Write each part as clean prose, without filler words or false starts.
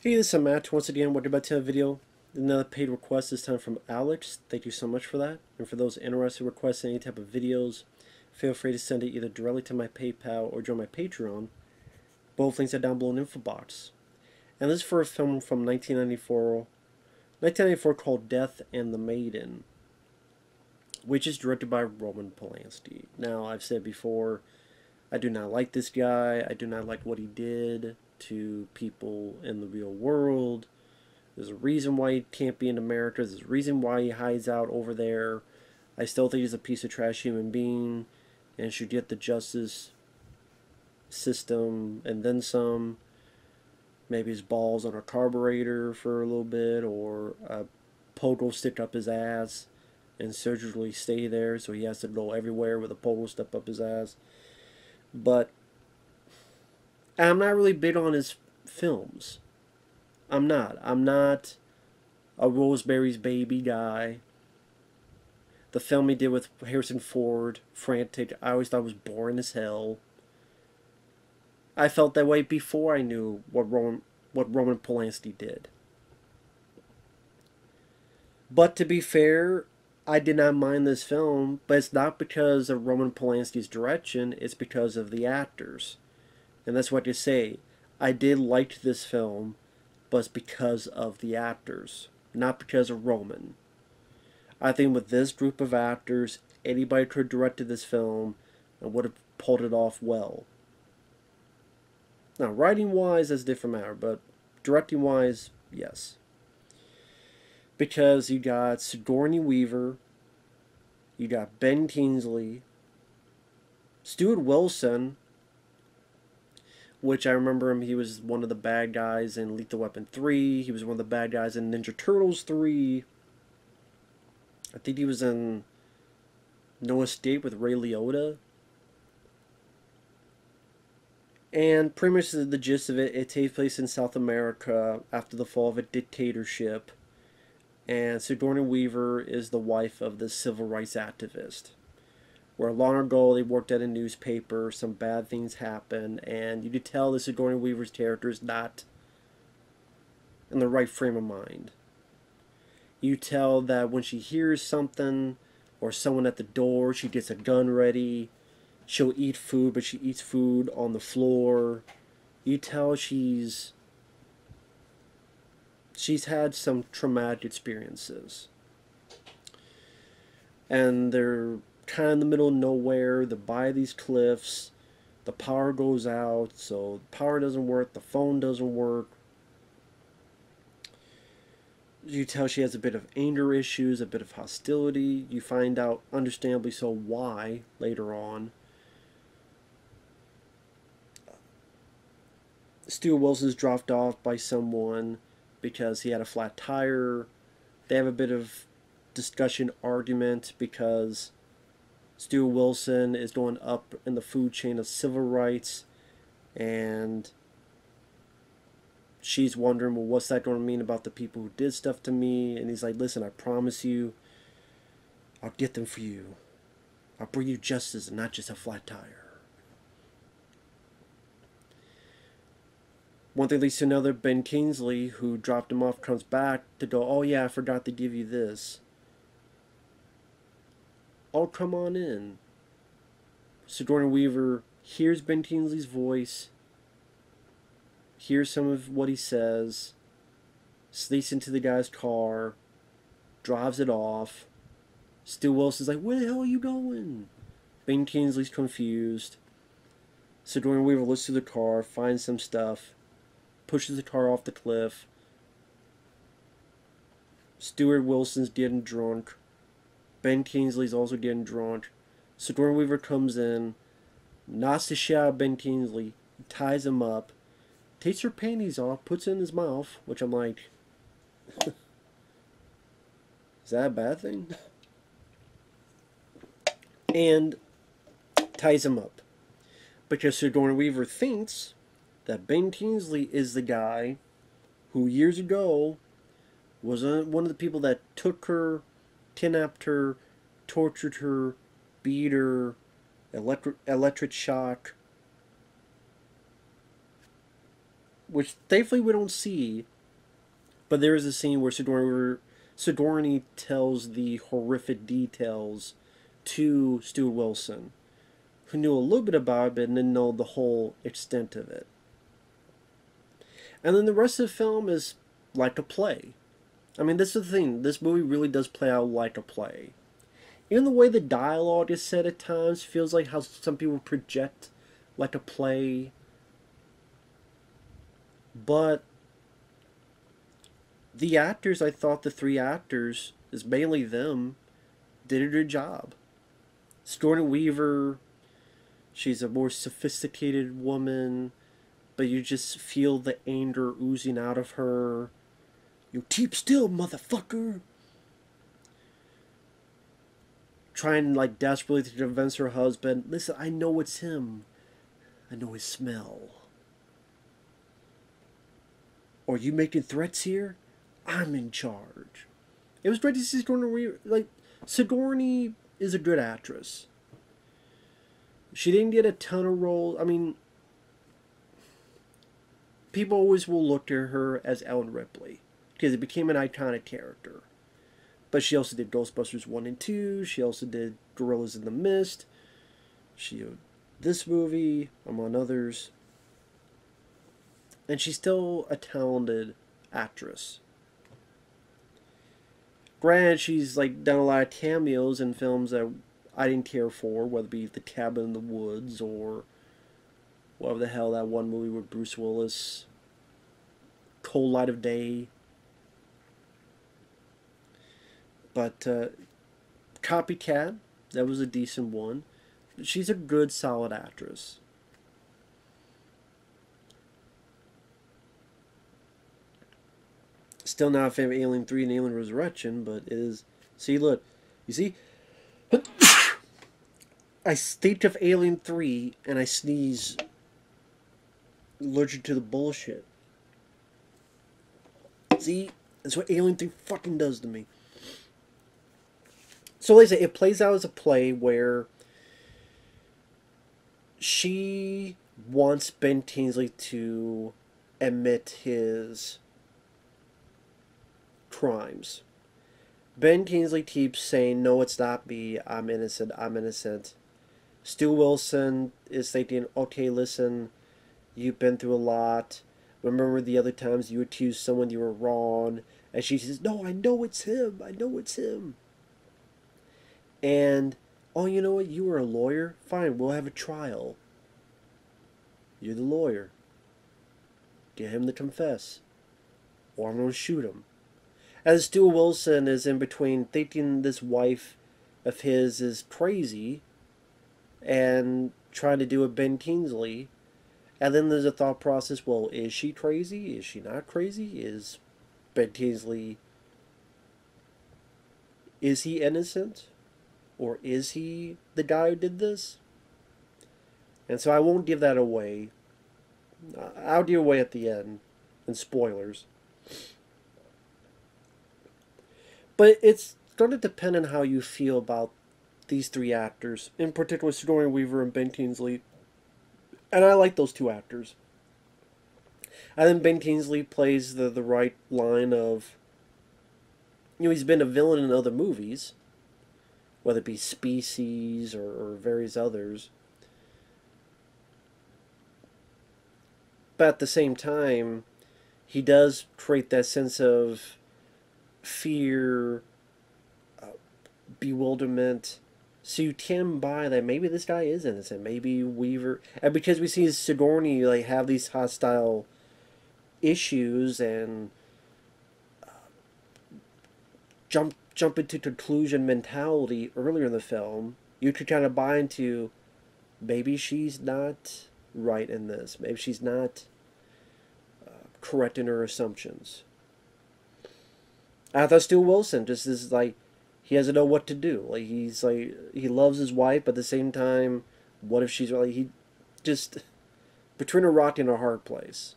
Hey, this is Matt. Once again, we're about to have a video. Another paid request this time from Alex. Thank you so much for that. And for those interested in requesting any type of videos, feel free to send it either directly to my PayPal or join my Patreon. Both links are down below in the info box. And this is for a film from 1994 called Death and the Maiden, which is directed by Roman Polanski. Now, I've said before, I do not like this guy. I do not like what he did to people in the real world. There's a reason why he can't be in America. There's a reason why he hides out over there. I still think he's a piece of trash human being and should get the justice system and then some. Maybe his balls on a carburetor for a little bit, or a pogo stick up his ass and surgically stay there so he has to go everywhere with a pogo stick up his ass. But I'm not really big on his films. I'm not. I'm not a Rosemary's Baby guy. The film he did with Harrison Ford, Frantic, I always thought was boring as hell. I felt that way before I knew what Roman Polanski did. But to be fair, I did not mind this film, but it's not because of Roman Polanski's direction, it's because of the actors. And that's what you say. I did like this film, but it's because of the actors, not because of Roman. I think with this group of actors, anybody could have directed this film and would have pulled it off well. Now, writing-wise, that's a different matter, but directing-wise, yes. Because you got Sigourney Weaver, you got Ben Kingsley, Stuart Wilson, which I remember him, he was one of the bad guys in Lethal Weapon 3, he was one of the bad guys in Ninja Turtles 3, I think he was in No Escape with Ray Liotta. And pretty much the gist of it, it takes place in South America after the fall of a dictatorship. And Sigourney Weaver is the wife of the civil rights activist. Where long ago they worked at a newspaper, some bad things happen, and you could tell that Sigourney Weaver's character is not in the right frame of mind. You tell that when she hears something or someone at the door, she gets a gun ready. She'll eat food, but she eats food on the floor. You tell she's had some traumatic experiences. And they're kind of in the middle of nowhere. They're by these cliffs. The power goes out, so the power doesn't work. The phone doesn't work. You tell she has a bit of anger issues, a bit of hostility. You find out, understandably so, why later on. Stuart Wilson's dropped off by someone because he had a flat tire. They have a bit of discussion, argument, because Stuart Wilson is going up in the food chain of civil rights, and she's wondering, well, what's that going to mean about the people who did stuff to me? And he's like, listen, I promise you, I'll get them for you. I'll bring you justice and not just a flat tire. One thing leads to another. Ben Kingsley, who dropped him off, comes back to go, oh yeah, I forgot to give you this. Oh, come on in. Sigourney Weaver hears Ben Kingsley's voice, hears some of what he says, sneaks into the guy's car, drives it off. Stu Wilson's like, where the hell are you going? Ben Kingsley's confused. Sigourney Weaver looks through the car, finds some stuff, pushes the car off the cliff. Stuart Wilson's getting drunk. Ben Kingsley's also getting drunk. Sigourney Weaver comes in, knocks the shit out of Ben Kingsley, ties him up, takes her panties off, puts it in his mouth, which I'm like, is that a bad thing? And ties him up. Because Sigourney Weaver thinks that Ben Kingsley is the guy who years ago was one of the people that took her, kidnapped her, tortured her, beat her, electric shock, which thankfully we don't see. But there is a scene where Sigourney tells the horrific details to Stuart Wilson, who knew a little bit about it but didn't know the whole extent of it. And then the rest of the film is like a play. I mean, this is the thing. This movie really does play out like a play. Even the way the dialogue is said at times feels like how some people project like a play. But the actors, I thought the three actors, is mainly them, did a good job. Sigourney Weaver, she's a more sophisticated woman, but you just feel the anger oozing out of her. You keep still, motherfucker! Trying, like, desperately to convince her husband, listen, I know it's him. I know his smell. Or you making threats here? I'm in charge. It was great to see Sigourney Weaver. Like, Sigourney is a good actress. She didn't get a ton of roles. I mean, people always will look to her as Ellen Ripley because it became an iconic character. But she also did Ghostbusters 1 and 2. She also did Gorillas in the Mist. She did this movie, among others. And she's still a talented actress. Granted, she's like done a lot of cameos in films that I didn't care for, whether it be The Cabin in the Woods or whatever the hell that one movie with Bruce Willis, Cold Light of Day. But Copycat, that was a decent one. She's a good, solid actress. Still not a fan of Alien 3 and Alien Resurrection, but it is... See, look. You see? I think of Alien 3 and I sneeze, allergic to the bullshit. See? That's what Alien 3 fucking does to me. So like I say, it plays out as a play where she wants Ben Kingsley to admit his crimes. Ben Kingsley keeps saying, no, it's not me, I'm innocent, I'm innocent. Stu Wilson is thinking, okay, listen, you've been through a lot. Remember the other times you accused someone you were wrong. And she says, no, I know it's him, I know it's him. And, oh, you know what, you were a lawyer? Fine, we'll have a trial. You're the lawyer. Get him to confess. Or I'm going to shoot him. As Stu Wilson is in between thinking this wife of his is crazy and trying to do a Ben Kingsley. And then there's a thought process, well, is she crazy? Is she not crazy? Is Ben Kingsley, is he innocent? Or is he the guy who did this? And so I won't give that away. I'll give away at the end. And spoilers. But it's going to depend on how you feel about these three actors. In particular, Sigourney Weaver and Ben Kingsley. And I like those two actors. I think Ben Kingsley plays the right line of... You know, he's been a villain in other movies. Whether it be Species or various others. But at the same time, he does create that sense of fear, bewilderment, so you can buy that maybe this guy is innocent, maybe Weaver, and because we see Sigourney like have these hostile issues and jump into conclusion mentality earlier in the film, you could kind of buy into maybe she's not right in this, maybe she's not correct in her assumptions. I thought Stu Wilson just is like, he doesn't know what to do. Like, he's like, he loves his wife, but at the same time, what if she's like, he just between a rock and a hard place.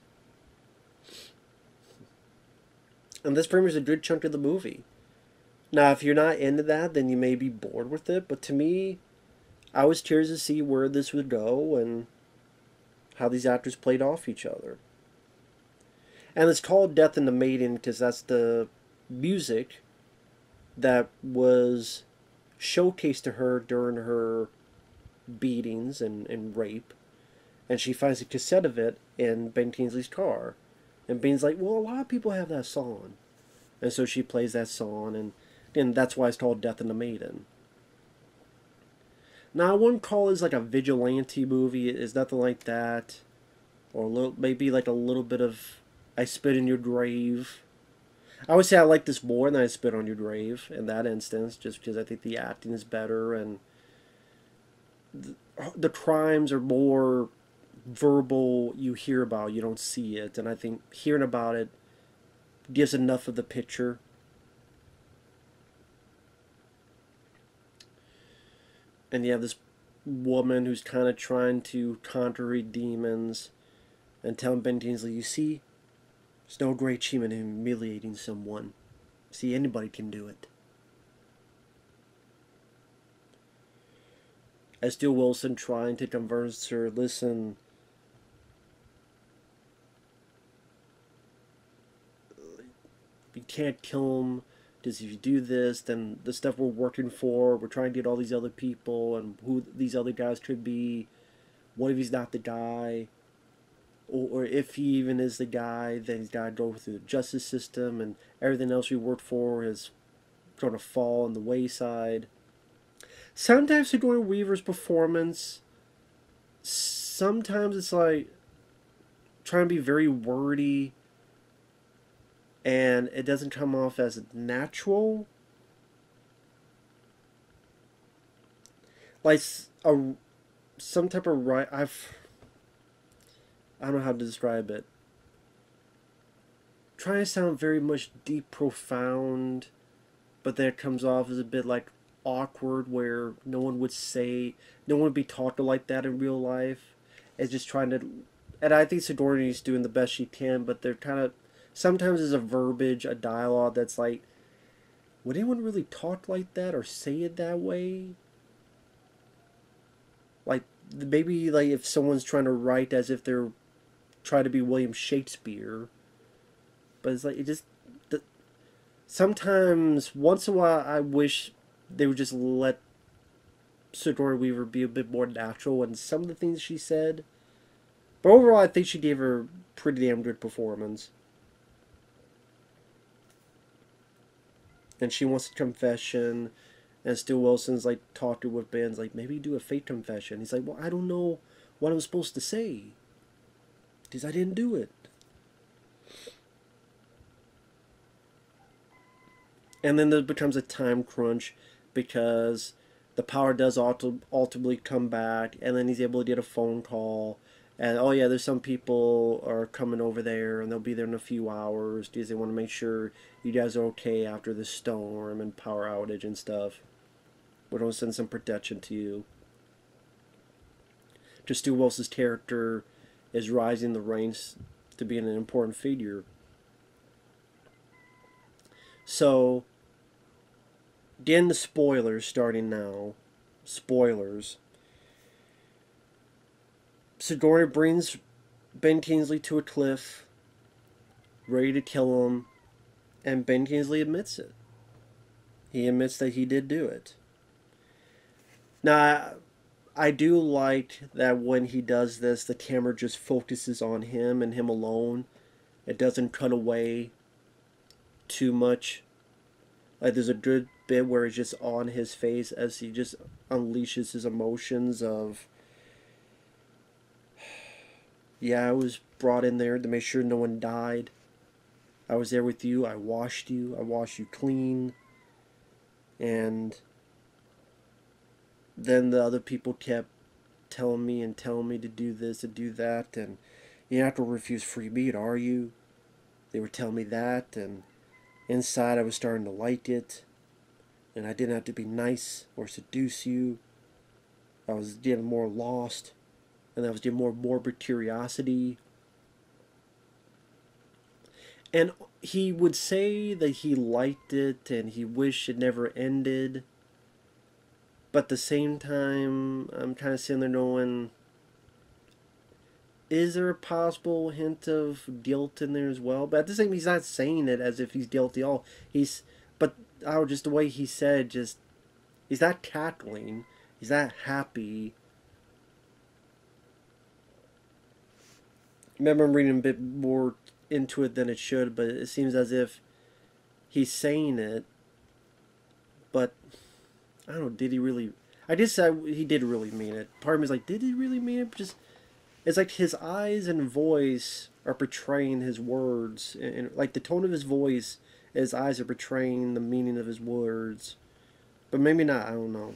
And this pretty much is a good chunk of the movie. Now, if you're not into that, then you may be bored with it. But to me, I was curious to see where this would go and how these actors played off each other. And it's called Death in the Maiden because that's the music that was showcased to her during her beatings and rape. And she finds a cassette of it in Ben Kingsley's car. And Ben's like, well, a lot of people have that song. And so she plays that song, and that's why it's called Death in the Maiden. Now, I wouldn't call this like a vigilante movie. It's nothing like that. Or maybe like a little bit of I Spit in Your Grave. I would say I like this more than I Spit on Your Grave in that instance, just because I think the acting is better and the crimes are more verbal. You hear about, you don't see it, and I think hearing about it gives enough of the picture. And you have this woman who's kind of trying to conquer her demons and telling Ben Kingsley, you see, there's no great shame in humiliating someone. See, anybody can do it. As Stuart Wilson trying to convince her, listen, you can't kill him, because if you do this, then the stuff we're working for, we're trying to get all these other people, and who these other guys could be, what if he's not the guy? Or if he even is the guy, then he's got to go through the justice system, and everything else we worked for is going to fall on the wayside. Sometimes Sigourney Weaver's performance, sometimes it's like trying to be very wordy, and it doesn't come off as natural. Like some type of I don't know how to describe it. Trying to sound very much deep, profound, but then it comes off as a bit like awkward, where no one would be talking like that in real life. It's just trying to, and I think Sigourney's doing the best she can, but they're kind of, sometimes there's a verbiage, a dialogue that's like, would anyone really talk like that or say it that way? Like, maybe like if someone's trying to write as if they're trying to be William Shakespeare, but it's like, it just, sometimes, once in a while, I wish they would just let Sigourney Weaver be a bit more natural in some of the things she said. But overall, I think she gave her a pretty damn good performance. And she wants a confession, and Stuart Wilson's like talking with Ben's like, maybe do a fake confession. He's like, well, I don't know what I'm supposed to say, because I didn't do it. And then there becomes a time crunch, because the power does ultimately come back, and then he's able to get a phone call, and oh yeah, there's some people are coming over there, and they'll be there in a few hours, because they want to make sure you guys are okay after the storm and power outage and stuff. We're going to send some protection to you. Just Stu Wilson's character is rising the ranks to being an important figure. So, again, the spoilers starting now. Spoilers. Sigourney brings Ben Kingsley to a cliff, ready to kill him, and Ben Kingsley admits it. He admits that he did do it. Now, I do like that when he does this, the camera just focuses on him and him alone. It doesn't cut away too much. Like, there's a good bit where it's just on his face as he just unleashes his emotions of, yeah, I was brought in there to make sure no one died. I was there with you. I washed you clean. And then the other people kept telling me to do this and do that, and you're not going to refuse free meat, are you? They were telling me that, and inside I was starting to like it, and I didn't have to be nice or seduce you. I was getting more lost, and I was getting more morbid curiosity. And he would say that he liked it and he wished it never ended. But at the same time, I'm kind of sitting there knowing, is there a possible hint of guilt in there as well? But at the same time, he's not saying it as if he's guilty at all. But just the way he said, just, he's not cackling. He's not happy. Remember, I'm reading a bit more into it than it should, but it seems as if he's saying it, but I don't know, did he really? I did say he did really mean it. Part of me is like, did he really mean it? Just, it's like his eyes and voice are portraying his words, and like the tone of his voice, his eyes are portraying the meaning of his words, but maybe not. I don't know.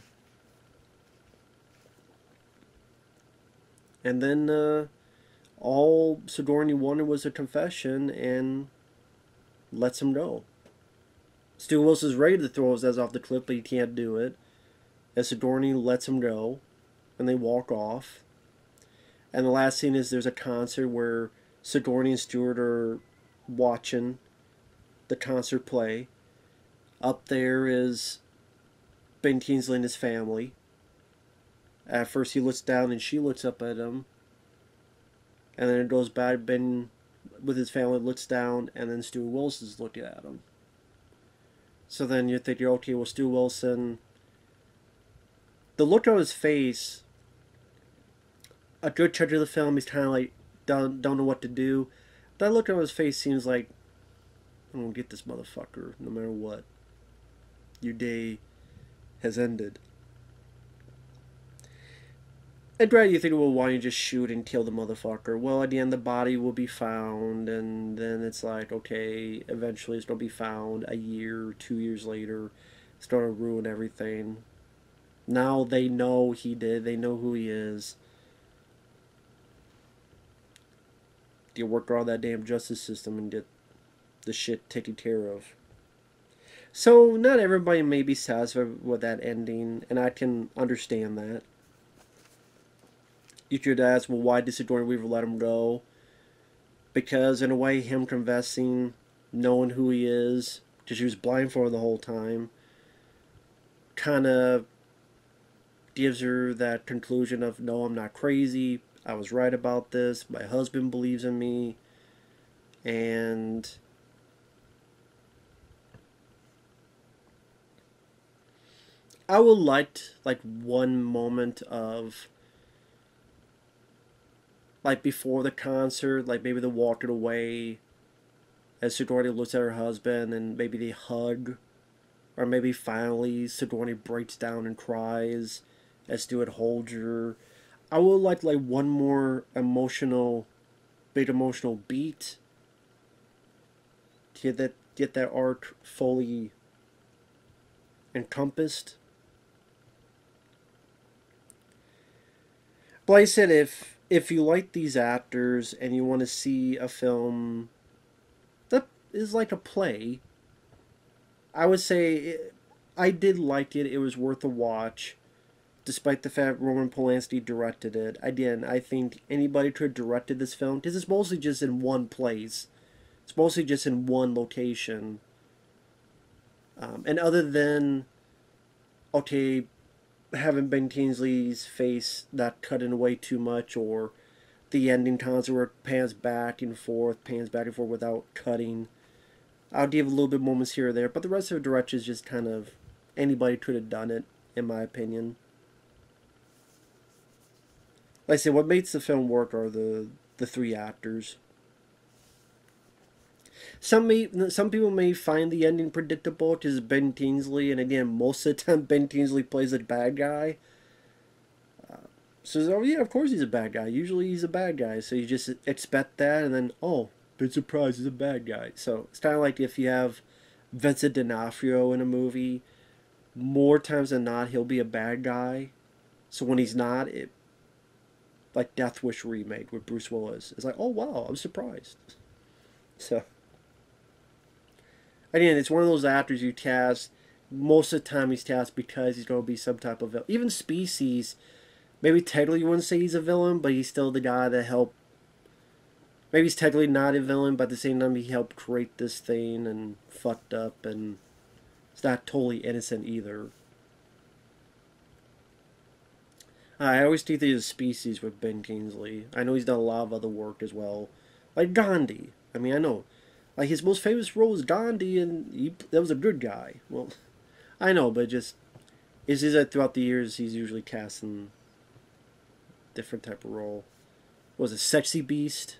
And then all Sigourney wanted was a confession, and lets him go. Stu Wilson's ready to throw his ass off the cliff, but he can't do it. And Sigourney lets him go, and they walk off. And the last scene is there's a concert where Sigourney and Stuart are watching the concert play. Up there is Ben Kingsley and his family. At first he looks down and she looks up at him. And then it goes back, Ben with his family looks down, and then Stuart Wilson's looking at him. So then you're thinking, okay, well, Stu Wilson, the look on his face, a good chunk of the film, he's kind of like, don't know what to do. That look on his face seems like, I'm going to get this motherfucker, no matter what. Your day has ended. And right, you think, well, why don't you just shoot and kill the motherfucker? Well, at the end, the body will be found, and then it's like, okay, eventually it's going to be found a year, 2 years later. It's going to ruin everything. Now they know he did. They know who he is. You work around that damn justice system and get the shit taken care of. So, not everybody may be satisfied with that ending, and I can understand that. You could ask, well, why did Sigourney Weaver let him go? Because, in a way, him confessing, knowing who he is, because she was blindfolded the whole time, kind of gives her that conclusion of, no, I'm not crazy, I was right about this, my husband believes in me, and I would like one moment of, like, before the concert, like, maybe they're walking away as Sigourney looks at her husband, and maybe they hug, or maybe finally Sigourney breaks down and cries as Stuart holds her. I would like one more big emotional beat to get that arc fully encompassed. But like I said, if you like these actors and you want to see a film that is like a play, I would say I did like it. It was worth a watch, despite the fact Roman Polanski directed it. Again, I think anybody could have directed this film, because it's mostly just in one place. It's mostly just in one location. And other than, okay, having Ben Kingsley's face not cut in away too much, or the ending concert where it pans back and forth without cutting, I'll give a little bit moments here or there, but the rest of the direction is just kind of, anybody could have done it, in my opinion. Like I said, what makes the film work are the three actors. Some people may find the ending predictable because Ben Kingsley, and again, most of the time Ben Kingsley plays a bad guy. So, oh yeah, of course he's a bad guy. Usually he's a bad guy, so you just expect that, and then, oh, been surprised he's a bad guy. So it's kind of like if you have Vincent D'Onofrio in a movie, more times than not he'll be a bad guy. So when he's not, like Death Wish remake with Bruce Willis, it's like, oh wow, I'm surprised. So again, it's one of those actors you cast. Most of the time he's cast because he's going to be some type of villain. Even Species, maybe technically you wouldn't say he's a villain, but he's still the guy that helped. Maybe he's technically not a villain, but at the same time he helped create this thing and fucked up, and it's not totally innocent either. I always think he's a species with Ben Kingsley. I know he's done a lot of other work as well, like Gandhi. I mean, I know, like his most famous role is Gandhi, and that was a good guy. Well, I know, but just it's just that throughout the years he's usually cast in different type of role. What was it Sexy Beast,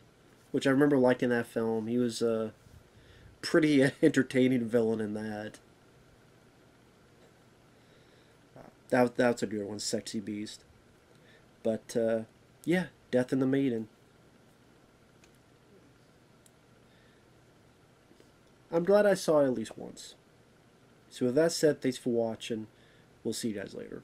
which I remember liking that film. He was a pretty entertaining villain in that. That's a good one, Sexy Beast. But yeah, Death and the Maiden. I'm glad I saw it at least once. So with that said, thanks for watching. We'll see you guys later.